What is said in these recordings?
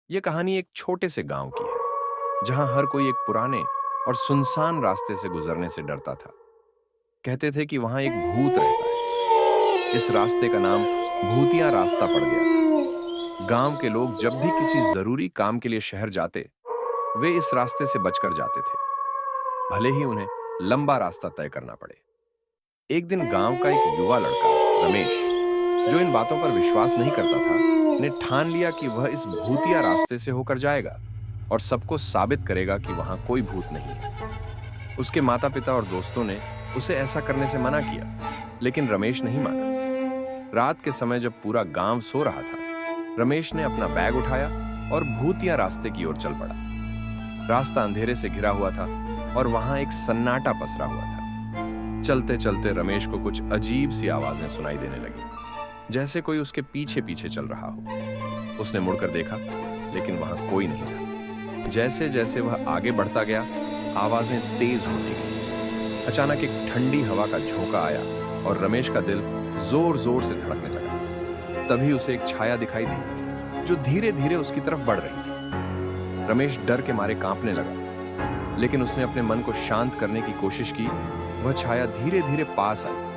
ये कहानी एक छोटे से गांव की है जहां हर कोई एक पुराने और सुनसान रास्ते से गुजरने से डरता था। कहते थे कि वहां एक भूत रहता है। इस रास्ते का नाम भूतिया रास्ता पड़ गया था। गांव के लोग जब भी किसी जरूरी काम के लिए शहर जाते, वे इस रास्ते से बचकर जाते थे, भले ही उन्हें लंबा रास्ता तय करना पड़े। एक दिन गांव का एक युवा लड़का रमेश, जो इन बातों पर विश्वास नहीं करता था, ने ठान लिया कि वह इस भूतिया रास्ते से होकर जाएगा और सबको साबित करेगा कि वहां कोई भूत नहीं है। उसके माता पिता और दोस्तों ने उसे ऐसा करने से मना किया, लेकिन रमेश नहीं माना। रात के समय जब पूरा गांव सो रहा था, रमेश ने अपना बैग उठाया और भूतिया रास्ते की ओर चल पड़ा। रास्ता अंधेरे से घिरा हुआ था और वहां एक सन्नाटा पसरा हुआ था। चलते चलते रमेश को कुछ अजीब सी आवाजें सुनाई देने लगी, जैसे कोई उसके पीछे पीछे चल रहा हो। उसने मुड़कर देखा, लेकिन वहां कोई नहीं था। जैसे जैसे वह आगे बढ़ता गया, आवाजें तेज होती गई। अचानक एक ठंडी हवा का झोंका आया और रमेश का दिल जोर जोर से धड़कने लगा। तभी उसे एक छाया दिखाई दी जो धीरे धीरे उसकी तरफ बढ़ रही थी। रमेश डर के मारे कांपने लगा, लेकिन उसने अपने मन को शांत करने की कोशिश की। वह छाया धीरे धीरे पास आई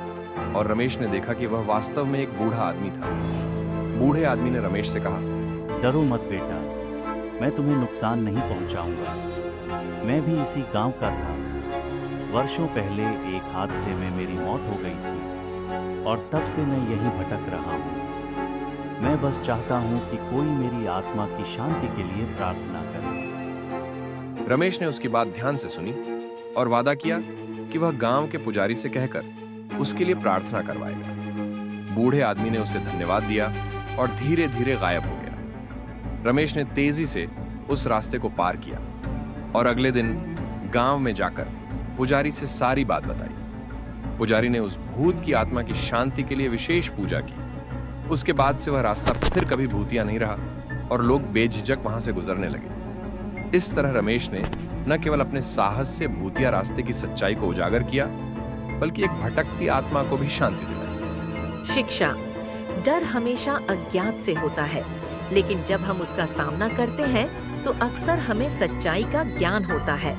और रमेश ने देखा कि वह वास्तव में एक बूढ़ा आदमी था। बूढ़े आदमी ने रमेश से कहा, डरो मत बेटा, मैं तुम्हें नुकसान नहीं पहुंचाऊंगा। मैं भी इसी गांव का था। वर्षों पहले एक हादसे में मेरी मौत हो गई थी और तब से मैं यहीं भटक रहा हूं। मैं बस चाहता हूं कि कोई मेरी आत्मा की शांति के लिए प्रार्थना करे। रमेश ने उसकी बात ध्यान से सुनी और वादा किया कि वह गांव के पुजारी से कहकर उसके लिए प्रार्थना करवाएगा। बूढ़े आदमी ने उसे धन्यवाद दिया और धीरे धीरे गायब हो गया। रमेश ने तेजी से उस रास्ते को पार किया और अगले दिन गांव में जाकर पुजारी से सारी बात बताई। पुजारी ने उस भूत की आत्मा की शांति के लिए विशेष पूजा की। उसके बाद से वह रास्ता फिर कभी भूतिया नहीं रहा और लोग बेझिझक वहां से गुजरने लगे। इस तरह रमेश ने न केवल अपने साहस से भूतिया रास्ते की सच्चाई को उजागर किया, बल्कि एक भटकती आत्मा को भी शांति दिलाई। शिक्षा। डर हमेशा अज्ञात से होता है, लेकिन जब हम उसका सामना करते हैं तो अक्सर हमें सच्चाई का ज्ञान होता है।